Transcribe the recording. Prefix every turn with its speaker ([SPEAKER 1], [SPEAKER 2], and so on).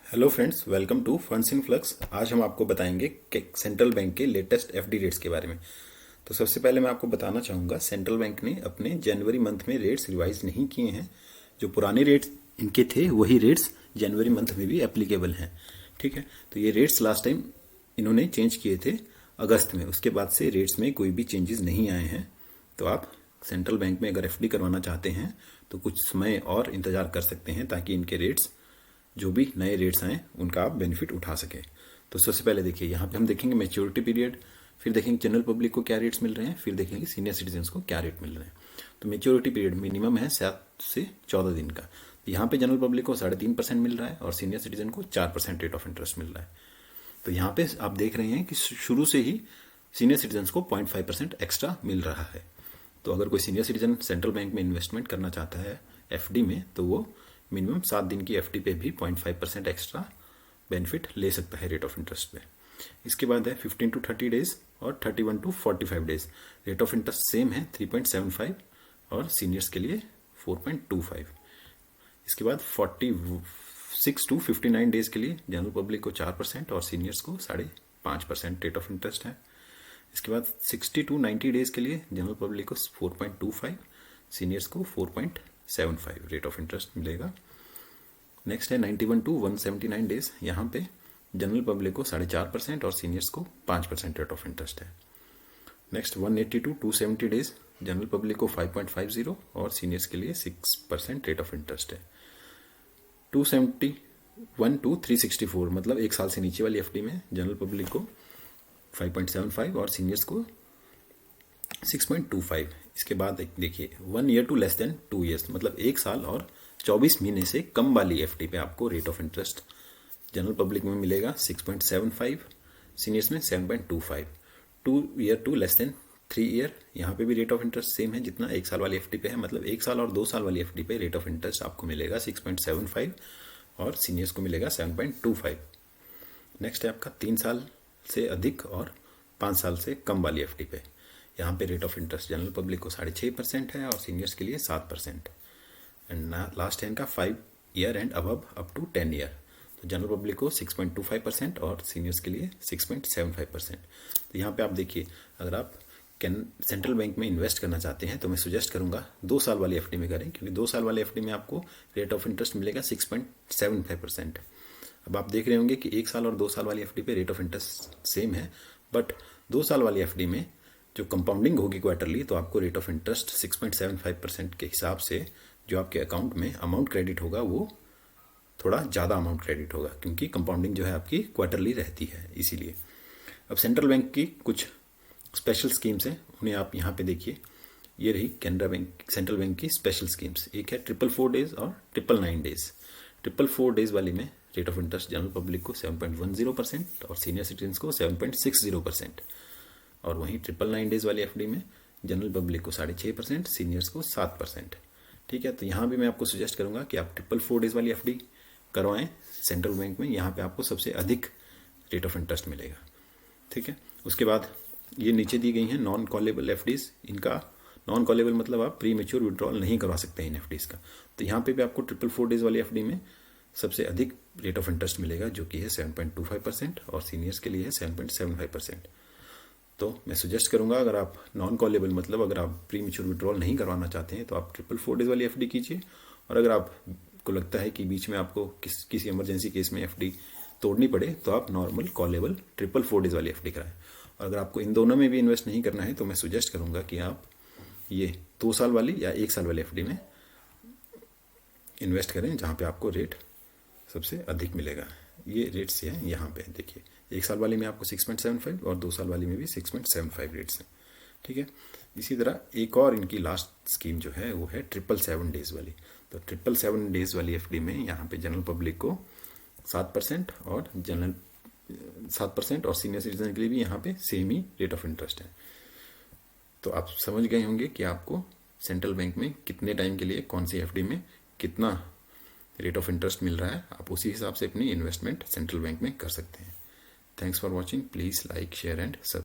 [SPEAKER 1] Hello friends, welcome to funds in flux. आज हम आपको बताएंगे कि सेंट्रल बैंक के लेटेस्ट एफडी रेट्स के बारे में। तो सबसे पहले मैं आपको बताना चाहूँगा, सेंट्रल बैंक ने अपने जनवरी मंथ में रेट्स रिवाइज नहीं किए हैं। जो पुराने रेट्स इनके थे वही रेट्स जनवरी मंथ में भी एप्लीकेबल हैं। ठीक है, तो ये रेट्स लास्ट टाइम इन्होंने चेंज किए थे अगस्त में। उसके बाद से रेट्स में कोई भी चेंजेस नहीं आए हैं। तो आप सेंट्रल बैंक में अगर एफडी करवाना चाहते हैं तो कुछ समय और इंतज़ार कर सकते हैं, ताकि इनके रेट्स जो भी नए रेट्स आए उनका आप बेनिफिट उठा सके। तो सबसे पहले देखिए, यहाँ पे हम देखेंगे मैच्योरिटी पीरियड, फिर देखेंगे जनरल पब्लिक को क्या रेट्स मिल रहे हैं, फिर देखेंगे सीनियर सिटीजन्स को क्या रेट मिल रहे हैं। तो मैच्योरिटी पीरियड मिनिमम है 7 से 14 दिन का। तो यहाँ पे जनरल पब्लिक को 3.5% मिल रहा है और सीनियर सिटीजन को 4% रेट ऑफ इंटरेस्ट मिल रहा है। तो यहाँ पे आप देख रहे हैं कि शुरू से ही सीनियर सिटीजन्स को 0.5% एक्स्ट्रा मिल रहा है। तो अगर कोई सीनियर सिटीजन सेंट्रल बैंक में इन्वेस्टमेंट करना चाहता है एफडी में, तो वो मिनिमम 7 दिन की एफडी पे भी 0.5% एक्स्ट्रा बेनिफिट ले सकता है रेट ऑफ इंटरेस्ट पे। इसके बाद है 15 टू 30 डेज और 31 to 45 days. Rate of interest same है 3.75 और सीनियर्स के लिए 4.25। इसके बाद 46 टू 59 डेज के लिए जनरल पब्लिक को 4% और सीनियर्स को 5.5% रेट ऑफ इंटरेस्ट है। इसके बाद 60 टू 90 डेज के लिए जनरल पब्लिक को 4.25, सीनियर्स को 4.75 रेट ऑफ इंटरेस्ट मिलेगा। नेक्स्ट है 91 टू 179 डेज। यहाँ पे जनरल पब्लिक को 4.5% और सीनियर्स को 5% रेट ऑफ इंटरेस्ट है। Next 180 to 270 days, general public को 5.50 और सीनियर्स के लिए 6% रेट ऑफ इंटरेस्ट है। 271 टू 364, मतलब 1 साल से नीचे वाली एफडी में जनरल पब्लिक को 5.75 और सीनियर्स को 6.25। इसके बाद देखिए 1 year to less than 2 years, मतलब 1 साल और 24 महीने से कम वाली एफडी पे आपको rate of interest general public में मिलेगा 6.75, सीनियर्स में 7.25। 2 year to less than 3 year, यहाँ पे भी रेट ऑफ इंटरेस्ट सेम है जितना 1 साल वाली एफडी पे है, मतलब 1 साल और 2 साल वाली एफडी पे रेट ऑफ इंटरेस्ट आपको मिलेगा 6.75 और सीनियर्स को मिलेगा 7.25। नेक्स्ट है आपका 3 साल से अधिक और 5 साल से कम वाली एफडी पे। यहाँ पे rate of interest general public को 6.5% है और सीनियर्स के लिए 7%। एंड लास्ट है इनका 5 year and above up to 10 year. तो जनरल पब्लिक को 6.25% और सीनियर्स के लिए 6.75%। तो यहाँ पे आप देखिए, अगर आप सेंट्रल बैंक में इन्वेस्ट करना चाहते हैं तो मैं सुजेस्ट करूंगा 2 साल वाली एफडी में करें, क्योंकि 2 साल वाली एफडी में आपको रेट ऑफ इंटरेस्ट मिलेगा 6.75%। अब आप देख रहे होंगे कि 1 साल और 2 साल वाली एफडी पे रेट ऑफ इंटरेस्ट सेम है, बट 2 साल वाली एफडी में जो कंपाउंडिंग होगी क्वार्टरली, तो आपको रेट ऑफ इंटरेस्ट 6.75% के हिसाब से जो आपके अकाउंट में अमाउंट क्रेडिट होगा वो थोड़ा ज़्यादा अमाउंट क्रेडिट होगा, क्योंकि कंपाउंडिंग जो है आपकी क्वार्टरली रहती है, इसीलिए। अब सेंट्रल बैंक की कुछ स्पेशल स्कीम्स हैं, उन्हें आप यहाँ पे देखिए। ये रही कैनरा बैंक सेंट्रल बैंक की स्पेशल स्कीम्स। एक है 444 डेज और 999 डेज। 444 डेज वाली में rate of interest general public को 7.10% और सीनियर सिटीजन को 7.60%। और वहीं 999 डेज वाली एफडी में जनरल पब्लिक को 6.5%, सीनियर्स को 7%। ठीक है, तो यहाँ भी मैं आपको सजेस्ट करूंगा कि आप 444 डेज वाली एफडी करवाएं सेंट्रल बैंक में। यहाँ पे आपको सबसे अधिक रेट ऑफ इंटरेस्ट मिलेगा। ठीक है, उसके बाद ये नीचे दी गई हैं नॉन कॉलेबल एफडीज। इनका नॉन कॉलेबल मतलब आप प्री मेच्योर विड्रॉल नहीं करवा सकते इन एफडीज का। तो यहाँ पे भी आपको 444 डेज वाली एफडी में सबसे अधिक रेट ऑफ इंटरेस्ट मिलेगा, जो कि है 7.25% और सीनियर्स के लिए है 7.75%। तो मैं सजेस्ट करूंगा, अगर आप नॉन कॉलेबल मतलब अगर आप प्री मेच्योर विड्रॉल नहीं करवाना चाहते हैं तो आप 444 डेज वाली एफडी कीजिए। और अगर आपको लगता है कि बीच में आपको किसी इमरजेंसी केस में एफडी तोड़नी पड़े तो आप नॉर्मल कॉलेबल 444 डेज वाली एफडी कराएं। और अगर आपको इन दोनों में भी इन्वेस्ट नहीं करना है तो मैं सजेस्ट करूंगा कि आप ये 2 साल वाली या 1 साल वाली एफडी में इन्वेस्ट करें, जहाँ पे आपको रेट सबसे अधिक मिलेगा। ये रेट्स हैं यहाँ पे देखिए, 1 साल वाली में आपको 6.75 और 2 साल वाली में भी 6.75 रेट्स हैं। ठीक है, इसी तरह एक और इनकी लास्ट स्कीम जो है वो है 777 डेज वाली। तो 777 डेज वाली एफडी में यहाँ पे जनरल पब्लिक को 7% और सीनियर सिटीजन के लिए भी यहाँ पे same he rate of interest है। तो आप समझ गए होंगे कि आपको सेंट्रल बैंक में कितने टाइम के लिए कौन सी एफडी में कितना रेट ऑफ इंटरेस्ट मिल रहा है। आप उसी हिसाब से अपनी इन्वेस्टमेंट सेंट्रल बैंक में कर सकते हैं। Thanks for watching. Please like, share and subscribe.